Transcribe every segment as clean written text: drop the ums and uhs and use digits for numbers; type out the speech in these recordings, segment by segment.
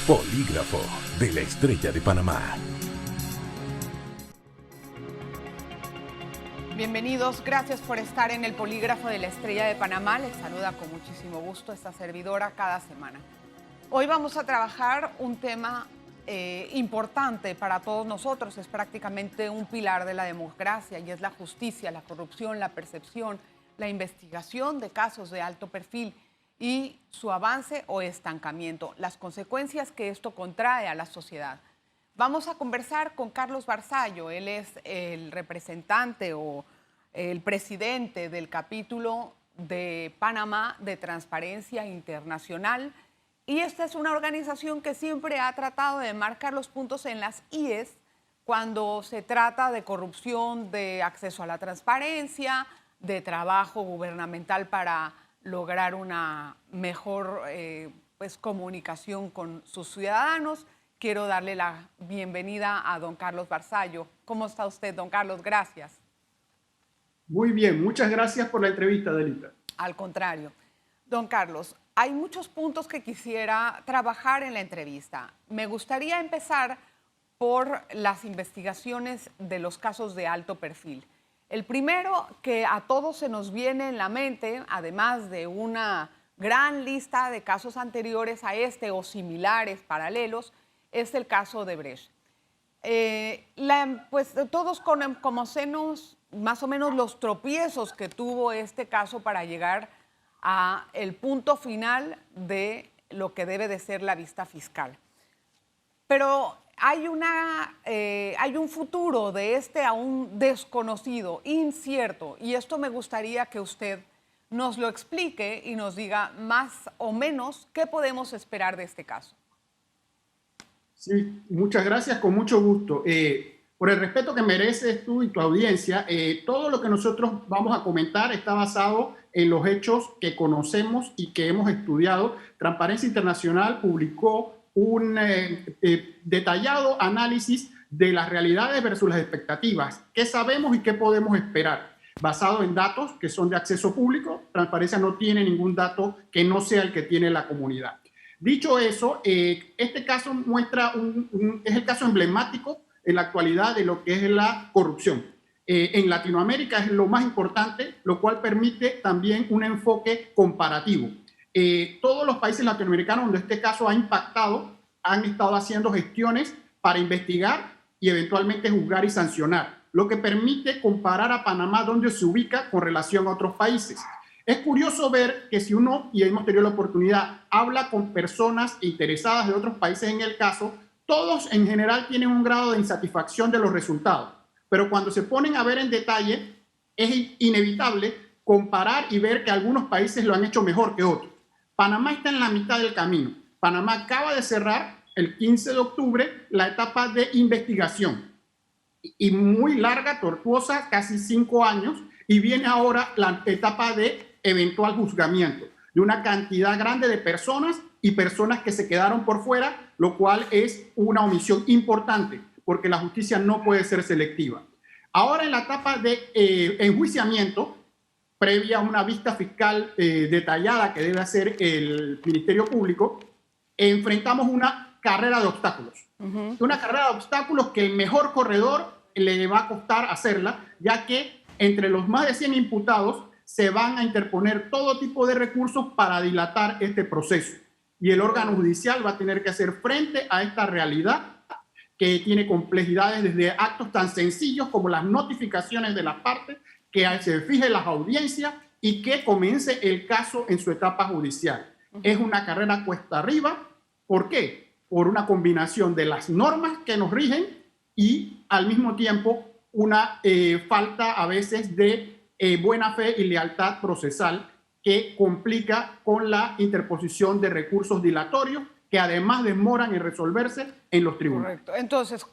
Polígrafo de la Estrella de Panamá. Bienvenidos, gracias por estar en el Polígrafo de la Estrella de Panamá. Les saluda con muchísimo gusto esta servidora cada semana. Hoy vamos a trabajar un tema importante para todos nosotros, es prácticamente un pilar de la democracia y es la justicia, la corrupción, la percepción, la investigación de casos de alto perfil y su avance o estancamiento, las consecuencias que esto contrae a la sociedad. Vamos a conversar con Carlos Barzallo, él es el representante o el presidente del capítulo de Panamá de Transparencia Internacional. Y esta es una organización que siempre ha tratado de marcar los puntos en las IES cuando se trata de corrupción, de acceso a la transparencia, de trabajo gubernamental para lograr una mejor comunicación con sus ciudadanos. Quiero darle la bienvenida a don Carlos Barzallo. ¿Cómo está usted, don Carlos? Gracias. Muy bien, muchas gracias por la entrevista, Delita. Al contrario. Don Carlos, hay muchos puntos que quisiera trabajar en la entrevista. Me gustaría empezar por las investigaciones de los casos de alto perfil. El primero que a todos se nos viene en la mente, además de una gran lista de casos anteriores a este o similares, paralelos, es el caso de Brecht. Todos conocemos más o menos los tropiezos que tuvo este caso para llegar a el punto final de lo que debe de ser la vista fiscal. Pero hay un futuro de este aún desconocido, incierto, y esto me gustaría que usted nos lo explique y nos diga más o menos qué podemos esperar de este caso. Sí, muchas gracias, con mucho gusto. Por el respeto que mereces tú y tu audiencia, todo lo que nosotros vamos a comentar está basado en los hechos que conocemos y que hemos estudiado. Transparencia Internacional publicó un detallado análisis de las realidades versus las expectativas. ¿Qué sabemos y qué podemos esperar? Basado en datos que son de acceso público, Transparencia no tiene ningún dato que no sea el que tiene la comunidad. Dicho eso, este caso muestra es el caso emblemático en la actualidad de lo que es la corrupción. En Latinoamérica es lo más importante, lo cual permite también un enfoque comparativo. Todos los países latinoamericanos donde este caso ha impactado han estado haciendo gestiones para investigar y eventualmente juzgar y sancionar, lo que permite comparar a Panamá donde se ubica con relación a otros países. Es curioso ver que si uno, y hemos tenido la oportunidad, habla con personas interesadas de otros países en el caso, todos en general tienen un grado de insatisfacción de los resultados. Pero cuando se ponen a ver en detalle, es inevitable comparar y ver que algunos países lo han hecho mejor que otros. Panamá está en la mitad del camino. Panamá acaba de cerrar el 15 de octubre la etapa de investigación. Y muy larga, tortuosa, casi 5 años. Y viene ahora la etapa de eventual juzgamiento de una cantidad grande de personas y personas que se quedaron por fuera, lo cual es una omisión importante porque la justicia no puede ser selectiva. Ahora en la etapa de enjuiciamiento, previa a una vista fiscal detallada que debe hacer el Ministerio Público, enfrentamos una carrera de obstáculos. Una carrera de obstáculos que el mejor corredor le va a costar hacerla, ya que entre los más de 100 imputados se van a interponer todo tipo de recursos para dilatar este proceso. Y el órgano judicial va a tener que hacer frente a esta realidad que tiene complejidades desde actos tan sencillos como las notificaciones de las partes, que se fijen las audiencias y que comience el caso en su etapa judicial. Es una carrera cuesta arriba. ¿Por qué? Por una combinación de las normas que nos rigen y al mismo tiempo una falta a veces de buena fe y lealtad procesal que complica con la interposición de recursos dilatorios que además demoran en resolverse en los tribunales. Correcto. Entonces,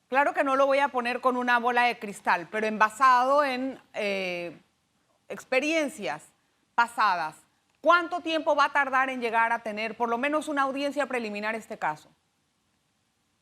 claro que no lo voy a poner con una bola de cristal, pero basado en experiencias pasadas, ¿cuánto tiempo va a tardar en llegar a tener por lo menos una audiencia preliminar este caso?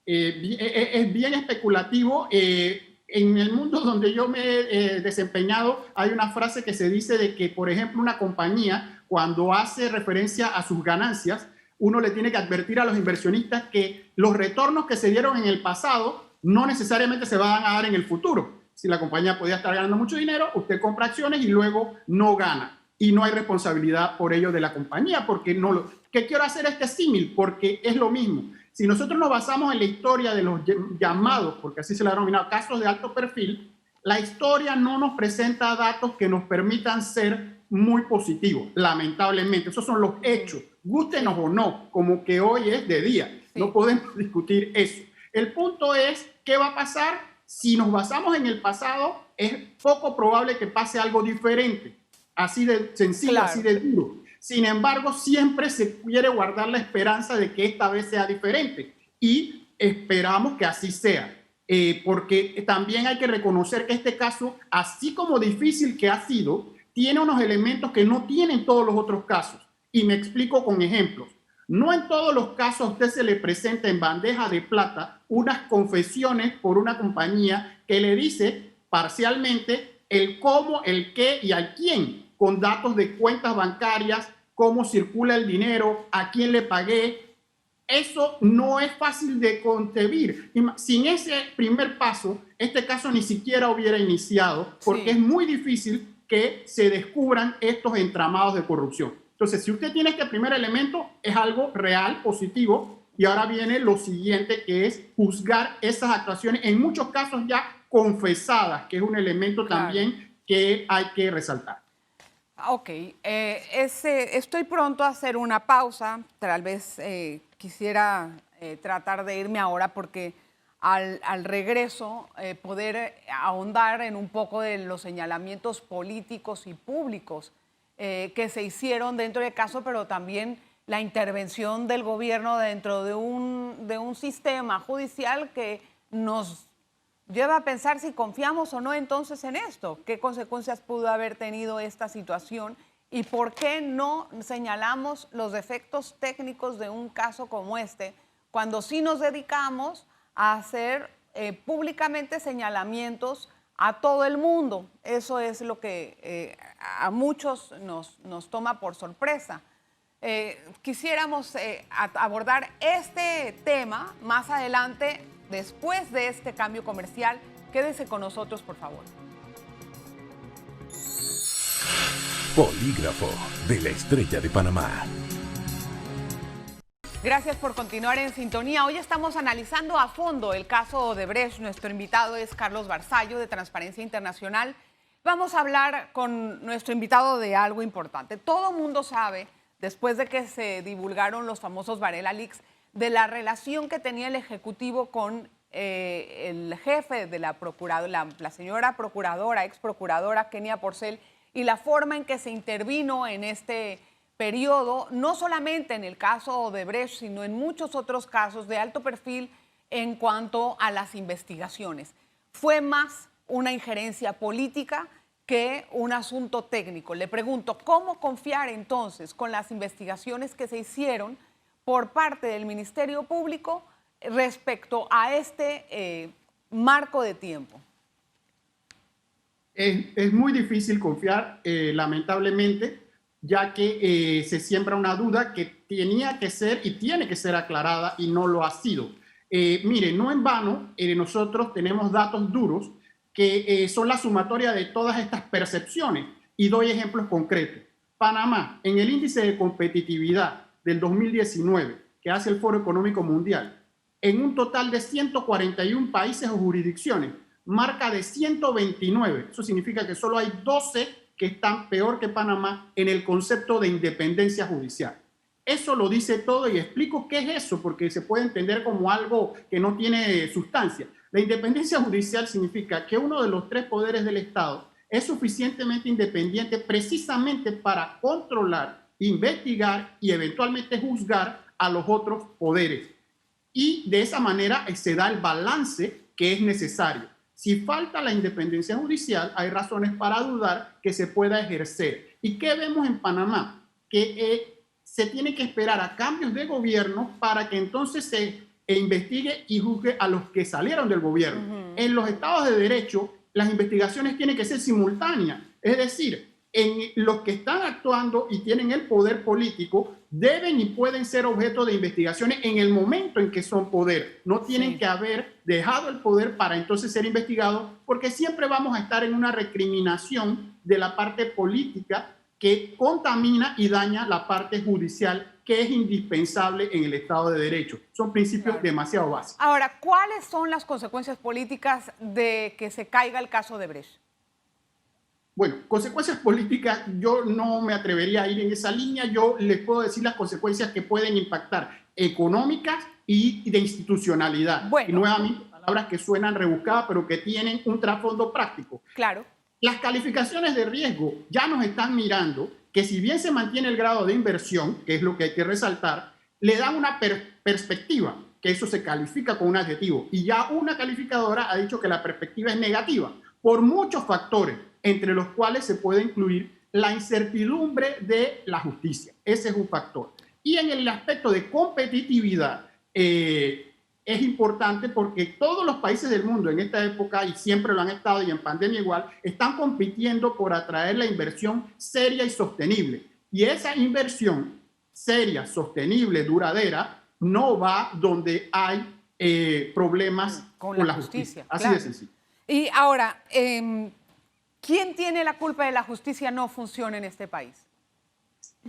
Es bien especulativo. En el mundo donde yo me he desempeñado hay una frase que se dice de que, por ejemplo, una compañía cuando hace referencia a sus ganancias uno le tiene que advertir a los inversionistas que los retornos que se dieron en el pasado no necesariamente se van a dar en el futuro. Si la compañía podía estar ganando mucho dinero, usted compra acciones y luego no gana. Y no hay responsabilidad por ello de la compañía, porque no lo... ¿Qué quiero hacer este símil? Porque es lo mismo. Si nosotros nos basamos en la historia de los llamados, porque así se le ha denominado, casos de alto perfil, la historia no nos presenta datos que nos permitan ser muy positivos, lamentablemente. Esos son los hechos, gústenos o no, como que hoy es de día. Sí. No podemos discutir eso. El punto es, ¿qué va a pasar? Si nos basamos en el pasado, es poco probable que pase algo diferente. Así de sencillo, claro. Así de duro. Sin embargo, siempre se quiere guardar la esperanza de que esta vez sea diferente. Y esperamos que así sea. Porque también hay que reconocer que este caso, así como difícil que ha sido, tiene unos elementos que no tienen todos los otros casos. Y me explico con ejemplos. No en todos los casos a usted se le presenta en bandeja de plata unas confesiones por una compañía que le dice parcialmente el cómo, el qué y al quién, con datos de cuentas bancarias, cómo circula el dinero, a quién le pagué. Eso no es fácil de concebir. Sin ese primer paso, este caso ni siquiera hubiera iniciado, porque es muy difícil que se descubran estos entramados de corrupción. Entonces, si usted tiene este primer elemento, es algo real, positivo, y ahora viene lo siguiente, que es juzgar esas actuaciones, en muchos casos ya confesadas, que es un elemento también que hay que resaltar. Ok, estoy pronto a hacer una pausa, tal vez quisiera tratar de irme ahora porque al regreso poder ahondar en un poco de los señalamientos políticos y públicos que se hicieron dentro del caso, pero también la intervención del gobierno dentro de un sistema judicial que nos lleva a pensar si confiamos o no entonces en esto. ¿Qué consecuencias pudo haber tenido esta situación? ¿Y por qué no señalamos los defectos técnicos de un caso como este cuando sí nos dedicamos a hacer públicamente señalamientos a todo el mundo? Eso es lo que a muchos nos toma por sorpresa. Quisiéramos abordar este tema más adelante, después de este cambio comercial. Quédese con nosotros, por favor. Polígrafo de la Estrella de Panamá. Gracias por continuar en sintonía. Hoy estamos analizando a fondo el caso Odebrecht. Nuestro invitado es Carlos Barzallo, de Transparencia Internacional. Vamos a hablar con nuestro invitado de algo importante. Todo mundo sabe, después de que se divulgaron los famosos Varela Leaks, de la relación que tenía el Ejecutivo con el jefe de la procuradora, la señora procuradora, ex procuradora Kenia Porcel, y la forma en que se intervino en este periodo, no solamente en el caso Odebrecht, sino en muchos otros casos de alto perfil en cuanto a las investigaciones. Fue más una injerencia política que un asunto técnico. Le pregunto, ¿cómo confiar entonces con las investigaciones que se hicieron por parte del Ministerio Público respecto a este marco de tiempo? Es muy difícil confiar, lamentablemente, ya que se siembra una duda que tenía que ser y tiene que ser aclarada y no lo ha sido. Mire, no en vano, nosotros tenemos datos duros que son la sumatoria de todas estas percepciones. Y doy ejemplos concretos. Panamá, en el índice de competitividad del 2019, que hace el Foro Económico Mundial, en un total de 141 países o jurisdicciones, marca de 129. Eso significa que solo hay 12 que están peor que Panamá en el concepto de independencia judicial. Eso lo dice todo y explico qué es eso, porque se puede entender como algo que no tiene sustancia. La independencia judicial significa que uno de los tres poderes del Estado es suficientemente independiente precisamente para controlar, investigar y eventualmente juzgar a los otros poderes. Y de esa manera se da el balance que es necesario. Si falta la independencia judicial, hay razones para dudar que se pueda ejercer. ¿Y qué vemos en Panamá? Que se tiene que esperar a cambios de gobierno para que entonces se investigue y juzgue a los que salieron del gobierno. En los estados de derecho, las investigaciones tienen que ser simultáneas. Es decir, los que están actuando y tienen el poder político deben y pueden ser objeto de investigaciones en el momento en que son poder. No tienen que haber dejado el poder para entonces ser investigados, porque siempre vamos a estar en una recriminación de la parte política que contamina y daña la parte judicial, que es indispensable en el Estado de Derecho. Son principios demasiado básicos. Ahora, ¿cuáles son las consecuencias políticas de que se caiga el caso de Brecht? Bueno, consecuencias políticas, yo no me atrevería a ir en esa línea. Yo les puedo decir las consecuencias que pueden impactar económicas y de institucionalidad. Bueno. Y nuevamente, palabras que suenan rebuscadas, pero que tienen un trasfondo práctico. Claro. Las calificaciones de riesgo ya nos están mirando que si bien se mantiene el grado de inversión, que es lo que hay que resaltar, le dan una perspectiva, que eso se califica con un adjetivo. Y ya una calificadora ha dicho que la perspectiva es negativa, por muchos factores, entre los cuales se puede incluir la incertidumbre de la justicia. Ese es un factor. Y en el aspecto de competitividad, es importante porque todos los países del mundo en esta época, y siempre lo han estado y en pandemia igual, están compitiendo por atraer la inversión seria y sostenible. Y esa inversión seria, sostenible, duradera, no va donde hay problemas con la justicia. Así de sencillo. Y ahora, ¿quién tiene la culpa de la justicia no funciona en este país?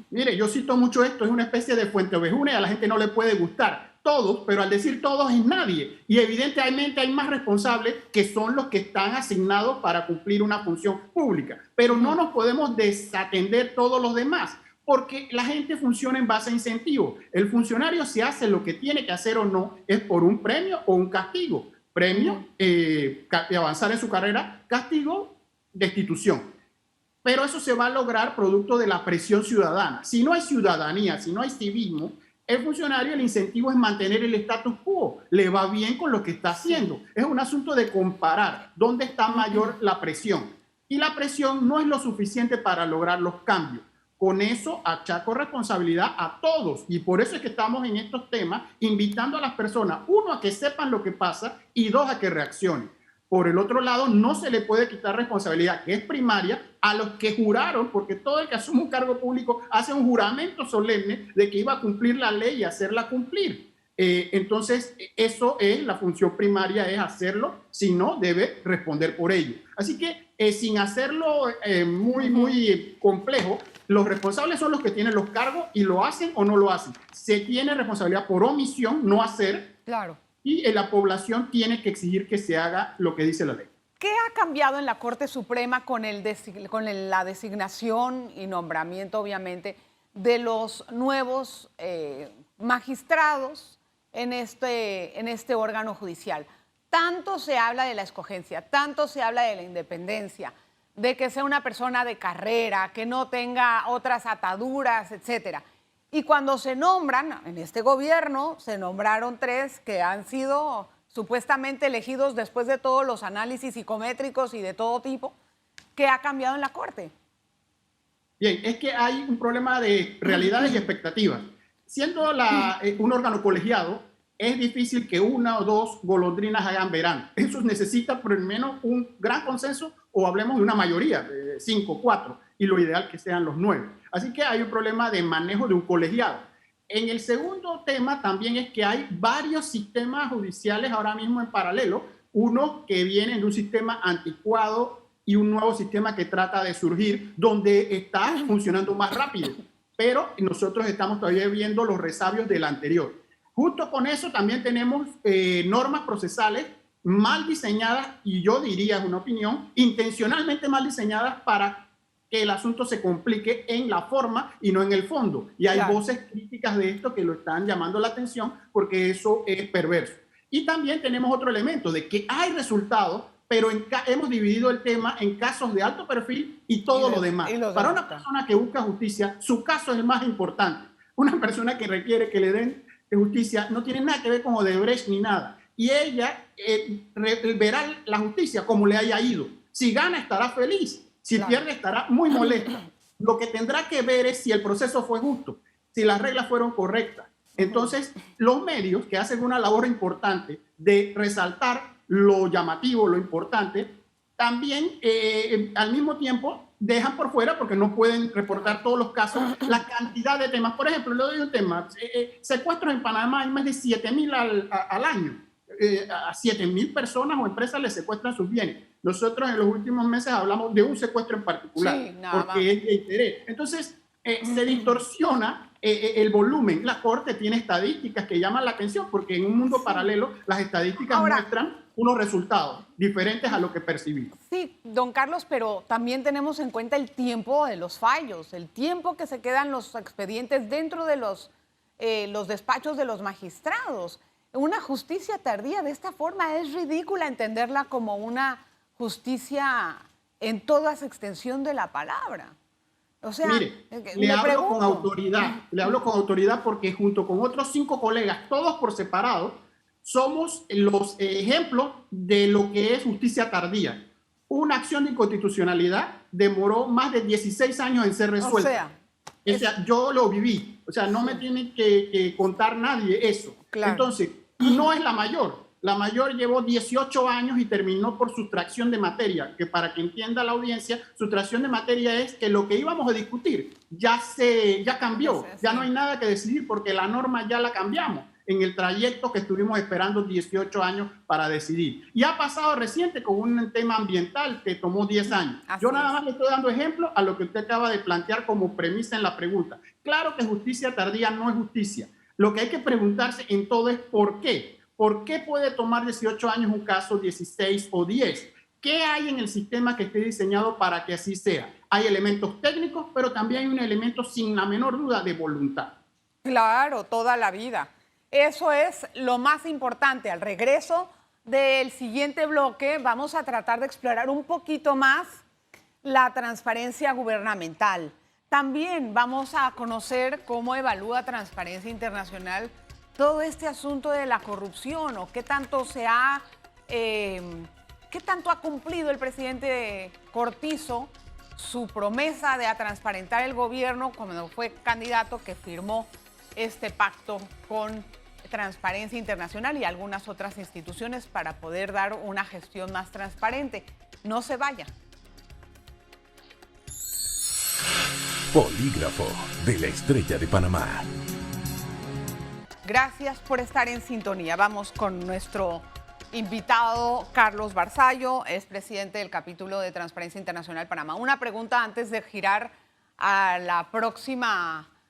Mire, yo cito mucho esto, es una especie de fuente ovejuna y a la gente no le puede gustar. Todos, pero al decir todos es nadie. Y evidentemente hay más responsables que son los que están asignados para cumplir una función pública. Pero no nos podemos desatender todos los demás, porque la gente funciona en base a incentivos. El funcionario, si hace lo que tiene que hacer o no, es por un premio o un castigo. Premio, avanzar en su carrera; castigo, destitución. Pero eso se va a lograr producto de la presión ciudadana. Si no hay ciudadanía, si no hay civismo, el funcionario, el incentivo es mantener el status quo. Le va bien con lo que está haciendo. Es un asunto de comparar dónde está mayor la presión. Y la presión no es lo suficiente para lograr los cambios. Con eso achaco responsabilidad a todos. Y por eso es que estamos en estos temas invitando a las personas, uno, a que sepan lo que pasa y dos, a que reaccionen. Por el otro lado, no se le puede quitar responsabilidad, que es primaria, a los que juraron, porque todo el que asume un cargo público hace un juramento solemne de que iba a cumplir la ley y hacerla cumplir. Entonces, eso es la función primaria, es hacerlo, si no, debe responder por ello. Así que, sin hacerlo muy complejo, los responsables son los que tienen los cargos y lo hacen o no lo hacen. Se tiene responsabilidad por omisión, no hacer. Claro. Y la población tiene que exigir que se haga lo que dice la ley. ¿Qué ha cambiado en la Corte Suprema con la designación y nombramiento, obviamente, de los nuevos magistrados en este órgano judicial? Tanto se habla de la escogencia, tanto se habla de la independencia, de que sea una persona de carrera, que no tenga otras ataduras, etcétera. Y cuando se nombran, en este gobierno, se nombraron 3 que han sido supuestamente elegidos después de todos los análisis psicométricos y de todo tipo. ¿Qué ha cambiado en la Corte? Bien, es que hay un problema de realidades y expectativas. Siendo un órgano colegiado, es difícil que 1 o 2 golondrinas hagan verano. Eso necesita por lo menos un gran consenso, o hablemos de una mayoría, de 5, 4, y lo ideal que sean los 9. Así que hay un problema de manejo de un colegiado. En el segundo tema también es que hay varios sistemas judiciales ahora mismo en paralelo, uno que viene de un sistema anticuado y un nuevo sistema que trata de surgir, donde está funcionando más rápido, pero nosotros estamos todavía viendo los resabios del anterior. Justo con eso también tenemos normas procesales mal diseñadas, y yo diría, es una opinión, intencionalmente mal diseñadas para que el asunto se complique en la forma y no en el fondo. Y hay voces críticas de esto que lo están llamando la atención porque eso es perverso. Y también tenemos otro elemento de que hay resultados, pero hemos dividido el tema en casos de alto perfil y todo lo demás. Para una persona que busca justicia, su caso es el más importante. Una persona que requiere que le den justicia no tiene nada que ver con Odebrecht ni nada. Y ella verá la justicia como le haya ido. Si gana, estará feliz. Si pierde, estará muy molesta. Lo que tendrá que ver es si el proceso fue justo, si las reglas fueron correctas. Entonces, los medios, que hacen una labor importante de resaltar lo llamativo, lo importante, también al mismo tiempo dejan por fuera porque no pueden reportar todos los casos, la cantidad de temas. Por ejemplo, le doy un tema, secuestros en Panamá hay más de 7.000 al año. A 7.000 personas o empresas les secuestran sus bienes. Nosotros en los últimos meses hablamos de un secuestro en particular, sí, nada porque es de interés. Entonces, se distorsiona el volumen. La Corte tiene estadísticas que llaman la atención, porque en un mundo paralelo las estadísticas muestran unos resultados diferentes a lo que percibimos. Sí, don Carlos, pero también tenemos en cuenta el tiempo de los fallos, el tiempo que se quedan los expedientes dentro de los despachos de los magistrados. Una justicia tardía de esta forma es ridícula entenderla como una justicia en toda su extensión de la palabra. O sea, mire, le hablo con autoridad porque junto con otros 5 colegas, todos por separado, somos los ejemplos de lo que es justicia tardía. Una acción de inconstitucionalidad demoró más de 16 años en ser resuelta. O sea, yo lo viví. O sea, no me tiene que contar nadie eso. Claro. Entonces, no es la mayor. La mayor llevó 18 años y terminó por sustracción de materia, que para que entienda la audiencia, sustracción de materia es que lo que íbamos a discutir ya cambió, ya no hay nada que decidir porque la norma ya la cambiamos en el trayecto que estuvimos esperando 18 años para decidir. Y ha pasado reciente con un tema ambiental que tomó 10 años. Yo nada más le estoy dando ejemplo a lo que usted acaba de plantear como premisa en la pregunta. Claro que justicia tardía no es justicia. Lo que hay que preguntarse en todo es ¿por qué? ¿Por qué puede tomar 18 años un caso, 16 o 10? ¿Qué hay en el sistema que esté diseñado para que así sea? Hay elementos técnicos, pero también hay un elemento sin la menor duda de voluntad. Claro, toda la vida. Eso es lo más importante. Al regreso del siguiente bloque vamos a tratar de explorar un poquito más la transparencia gubernamental. También vamos a conocer cómo evalúa Transparencia Internacional todo este asunto de la corrupción o qué tanto ha cumplido el presidente Cortizo su promesa de transparentar el gobierno cuando fue candidato, que firmó este pacto con Transparencia Internacional y algunas otras instituciones para poder dar una gestión más transparente. No se vaya. Polígrafo de la Estrella de Panamá. Gracias por estar en sintonía. Vamos con nuestro invitado, Carlos Barzallo, es presidente del capítulo de Transparencia Internacional Panamá. Una pregunta antes de girar a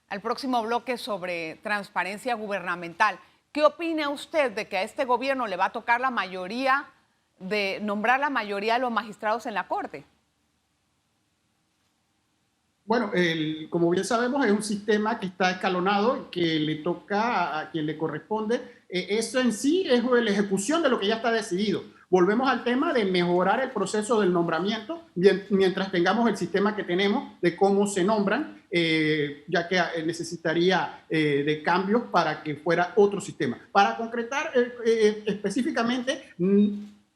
al próximo bloque sobre transparencia gubernamental. ¿Qué opina usted de que a este gobierno le va a tocar nombrar la mayoría de los magistrados en la Corte? Bueno, como bien sabemos, es un sistema que está escalonado, que le toca a quien le corresponde. Eso en sí es la ejecución de lo que ya está decidido. Volvemos al tema de mejorar el proceso del nombramiento mientras tengamos el sistema que tenemos de cómo se nombran, ya que necesitaría de cambios para que fuera otro sistema. Para concretar específicamente,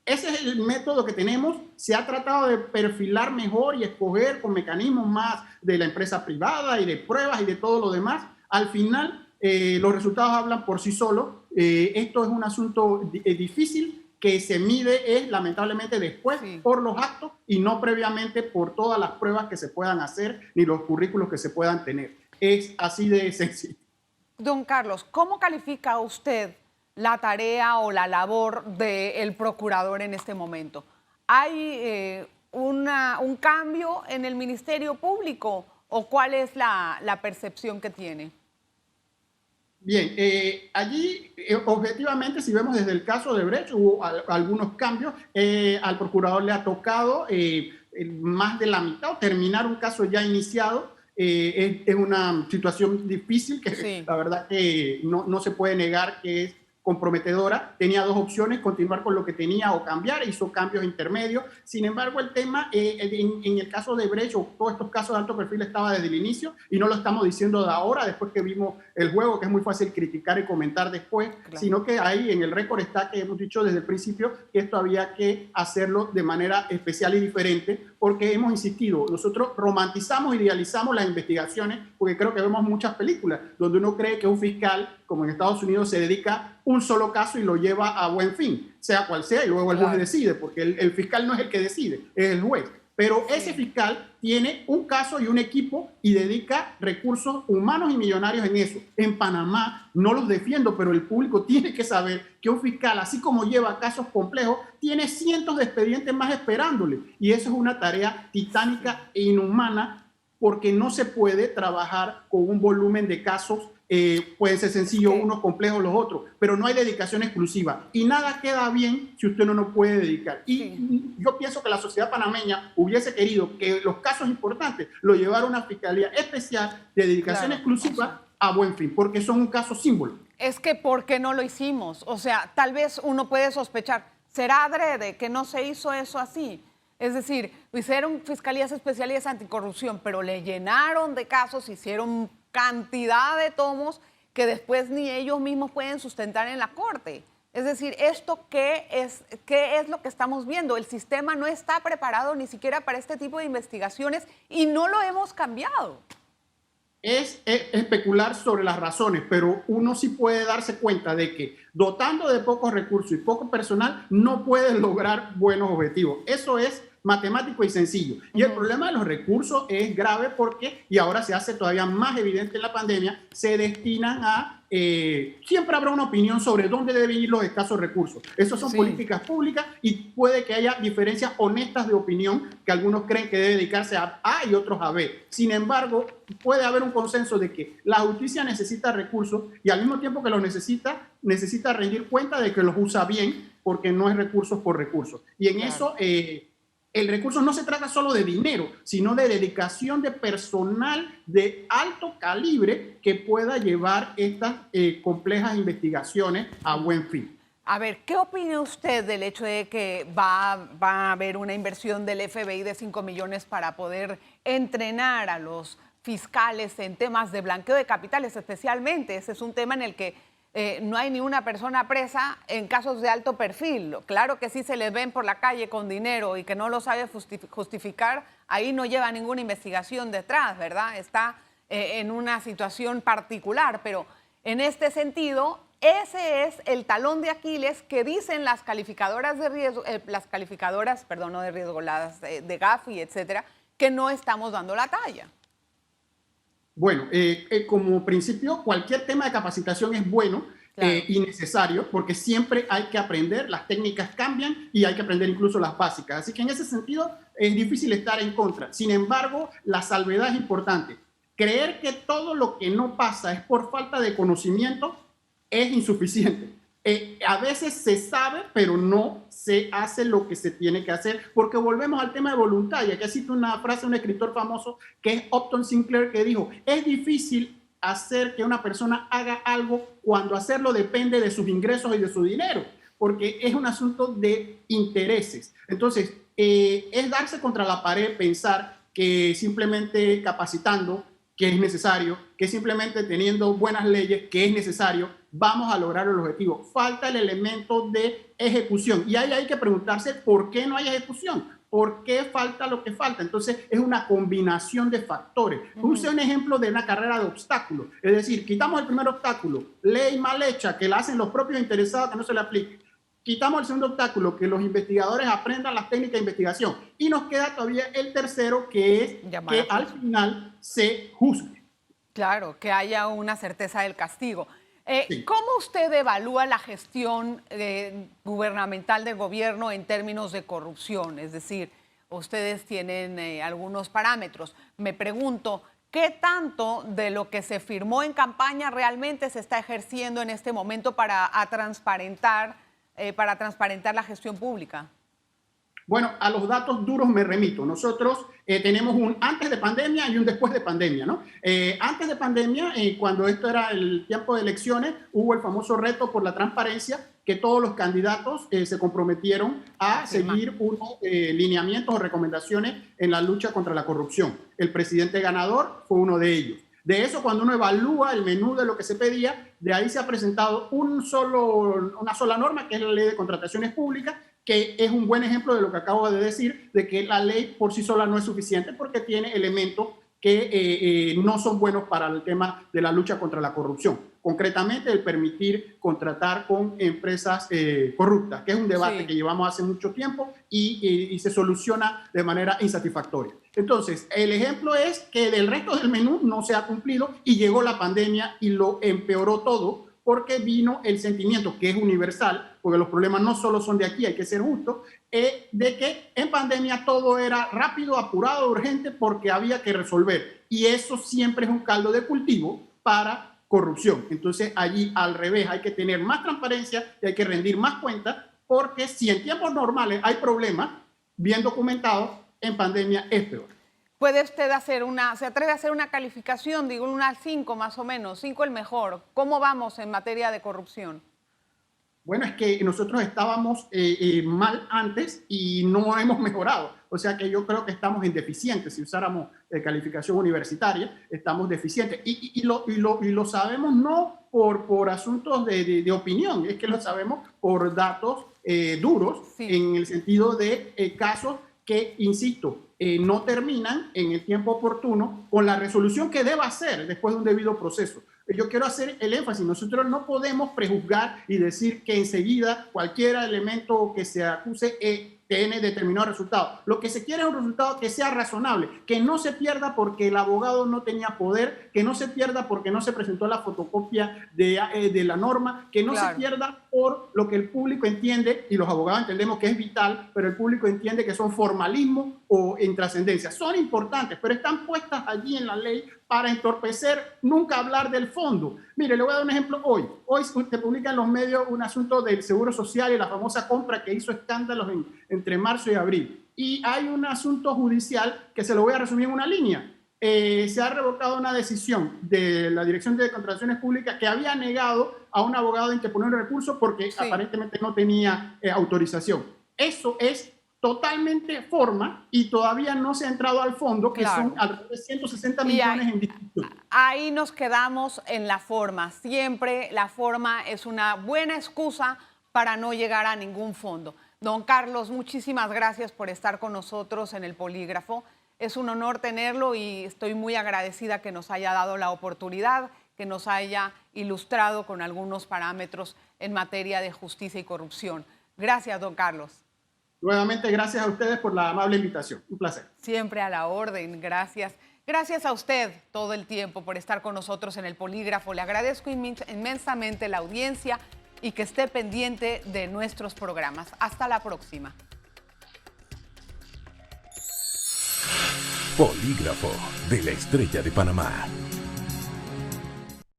ese es el método que tenemos. Se ha tratado de perfilar mejor y escoger con mecanismos más de la empresa privada y de pruebas y de todo lo demás. Al final, los resultados hablan por sí solos. Esto es un asunto difícil que se mide lamentablemente después por los actos y no previamente por todas las pruebas que se puedan hacer ni los currículos que se puedan tener. Es así de sencillo. Don Carlos, ¿cómo califica usted la tarea o la labor del procurador en este momento? ¿Hay un cambio en el Ministerio Público o cuál es la percepción que tiene? Bien, allí objetivamente, si vemos desde el caso de Brecht, hubo algunos cambios. Al procurador le ha tocado más de la mitad, o terminar un caso ya iniciado. Es una situación difícil que la verdad que no se puede negar que es comprometedora. Tenía dos opciones: continuar con lo que tenía o cambiar. Hizo cambios intermedios. Sin embargo, el tema en el caso de Brecht o todos estos casos de alto perfil estaba desde el inicio y no lo estamos diciendo de ahora, después que vimos el juego, que es muy fácil criticar y comentar después, sino que ahí en el récord está que hemos dicho desde el principio que esto había que hacerlo de manera especial y diferente, porque hemos insistido, nosotros romantizamos, idealizamos las investigaciones, porque creo que vemos muchas películas donde uno cree que un fiscal, como en Estados Unidos, se dedica un solo caso y lo lleva a buen fin, sea cual sea, y luego el juez decide, porque el fiscal no es el que decide, es el juez. Pero ese fiscal tiene un caso y un equipo y dedica recursos humanos y millonarios en eso. En Panamá no los defiendo, pero el público tiene que saber que un fiscal, así como lleva casos complejos, tiene cientos de expedientes más esperándole. Y eso es una tarea titánica e inhumana porque no se puede trabajar con un volumen de casos. Puede ser sencillo unos, complejos los otros, pero no hay dedicación exclusiva y nada queda bien si usted no lo puede dedicar. Y yo pienso que la sociedad panameña hubiese querido que los casos importantes lo llevara a una fiscalía especial de dedicación exclusiva a buen fin, porque son un caso símbolo. Es que ¿por qué no lo hicimos? O sea, tal vez uno puede sospechar, ¿será adrede que no se hizo eso así? Es decir, hicieron fiscalías especiales anticorrupción, pero le llenaron de casos, hicieron cantidad de tomos que después ni ellos mismos pueden sustentar en la corte. Es decir, ¿esto qué es lo que estamos viendo? El sistema no está preparado ni siquiera para este tipo de investigaciones y no lo hemos cambiado. Es especular sobre las razones, pero uno sí puede darse cuenta de que dotando de pocos recursos y poco personal no puede lograr buenos objetivos. Eso es matemático y sencillo. Y el problema de los recursos es grave porque, y ahora se hace todavía más evidente en la pandemia, se destinan a, siempre habrá una opinión sobre dónde deben ir los escasos recursos. Esas son políticas públicas y puede que haya diferencias honestas de opinión que algunos creen que debe dedicarse a A y otros a B. Sin embargo, puede haber un consenso de que la justicia necesita recursos y al mismo tiempo que los necesita rendir cuenta de que los usa bien porque no es recursos por recursos. Y en eso el recurso no se trata solo de dinero, sino de dedicación de personal de alto calibre que pueda llevar estas complejas investigaciones a buen fin. A ver, ¿qué opina usted del hecho de que va a haber una inversión del FBI de 5 millones para poder entrenar a los fiscales en temas de blanqueo de capitales especialmente? Ese es un tema en el que no hay ni una persona presa en casos de alto perfil. Claro que sí se les ven por la calle con dinero y que no lo sabe justificar, ahí no lleva ninguna investigación detrás, ¿verdad? Está en una situación particular, pero en este sentido, ese es el talón de Aquiles que dicen las calificadoras de riesgo, no de riesgo, las de Gafi, etcétera, que no estamos dando la talla. Bueno, como principio, cualquier tema de capacitación es bueno y necesario porque siempre hay que aprender, las técnicas cambian y hay que aprender incluso las básicas. Así que en ese sentido es difícil estar en contra. Sin embargo, la salvedad es importante. Creer que todo lo que no pasa es por falta de conocimiento es insuficiente. A veces se sabe, pero no se hace lo que se tiene que hacer, porque volvemos al tema de voluntad. Y aquí cito una frase de un escritor famoso que es Upton Sinclair, que dijo: es difícil hacer que una persona haga algo cuando hacerlo depende de sus ingresos y de su dinero, porque es un asunto de intereses. Entonces, es darse contra la pared pensar que simplemente capacitando, que es necesario, que simplemente teniendo buenas leyes, que es necesario, vamos a lograr el objetivo. Falta el elemento de ejecución. Y ahí hay que preguntarse por qué no hay ejecución, por qué falta lo que falta. Entonces, es una combinación de factores. Use un ejemplo de una carrera de obstáculos. Es decir, quitamos el primer obstáculo, ley mal hecha, que la hacen los propios interesados, que no se le aplique. Quitamos el segundo obstáculo, que los investigadores aprendan las técnicas de investigación. Y nos queda todavía el tercero, que es que al final se juzgue. Claro, que haya una certeza del castigo. ¿Cómo usted evalúa la gestión gubernamental del gobierno en términos de corrupción? Es decir, ustedes tienen algunos parámetros. Me pregunto, ¿qué tanto de lo que se firmó en campaña realmente se está ejerciendo en este momento para transparentar la gestión pública? Bueno, a los datos duros me remito. Nosotros tenemos un antes de pandemia y un después de pandemia, ¿no? Antes de pandemia, cuando esto era el tiempo de elecciones, hubo el famoso reto por la transparencia, que todos los candidatos se comprometieron a seguir unos lineamientos o recomendaciones en la lucha contra la corrupción. El presidente ganador fue uno de ellos. De eso, cuando uno evalúa el menú de lo que se pedía, de ahí se ha presentado una sola norma, que es la Ley de Contrataciones Públicas, que es un buen ejemplo de lo que acabo de decir, de que la ley por sí sola no es suficiente porque tiene elementos que no son buenos para el tema de la lucha contra la corrupción. concretamente el permitir contratar con empresas corruptas, que es un debate que llevamos hace mucho tiempo y se soluciona de manera insatisfactoria. Entonces, el ejemplo es que del resto del menú no se ha cumplido y llegó la pandemia y lo empeoró todo, porque vino el sentimiento, que es universal, porque los problemas no solo son de aquí, hay que ser justos, de que en pandemia todo era rápido, apurado, urgente, porque había que resolver. Y eso siempre es un caldo de cultivo para corrupción. Entonces, allí al revés, hay que tener más transparencia y hay que rendir más cuentas, porque si en tiempos normales hay problemas bien documentados, en pandemia es peor. ¿Puede usted se atreve a hacer una calificación, digo, una 5 más o menos, 5 el mejor? ¿Cómo vamos en materia de corrupción? Bueno, es que nosotros estábamos mal antes y no hemos mejorado. O sea que yo creo que estamos en deficientes. Si usáramos calificación universitaria, estamos deficientes. Y lo sabemos no por asuntos de opinión, es que lo sabemos por datos duros, en el sentido de casos que, insisto, no terminan en el tiempo oportuno con la resolución que deba hacer después de un debido proceso. Yo quiero hacer el énfasis, nosotros no podemos prejuzgar y decir que enseguida cualquier elemento que se acuse tiene determinado resultado. Lo que se quiere es un resultado que sea razonable, que no se pierda porque el abogado no tenía poder, que no se pierda porque no se presentó la fotocopia de la norma, que no se pierda por lo que el público entiende, y los abogados entendemos que es vital, pero el público entiende que son formalismo o intrascendencia. Son importantes, pero están puestas allí en la ley para entorpecer, nunca hablar del fondo. Mire, le voy a dar un ejemplo hoy. Hoy se publica en los medios un asunto del Seguro Social y la famosa compra que hizo escándalos entre marzo y abril. Y hay un asunto judicial que se lo voy a resumir en una línea. Se ha revocado una decisión de la Dirección de Contrataciones Públicas que había negado a un abogado de interponer un recurso porque aparentemente no tenía autorización. Eso es totalmente forma y todavía no se ha entrado al fondo, que son alrededor de 160 millones en discusión. Ahí nos quedamos en la forma. Siempre la forma es una buena excusa para no llegar a ningún fondo. Don Carlos, muchísimas gracias por estar con nosotros en el Polígrafo. Es un honor tenerlo y estoy muy agradecida que nos haya dado la oportunidad, que nos haya ilustrado con algunos parámetros en materia de justicia y corrupción. Gracias, don Carlos. Nuevamente, gracias a ustedes por la amable invitación. Un placer. Siempre a la orden, gracias. Gracias a usted todo el tiempo por estar con nosotros en el Polígrafo. Le agradezco inmensamente la audiencia y que esté pendiente de nuestros programas. Hasta la próxima. Polígrafo de la Estrella de Panamá.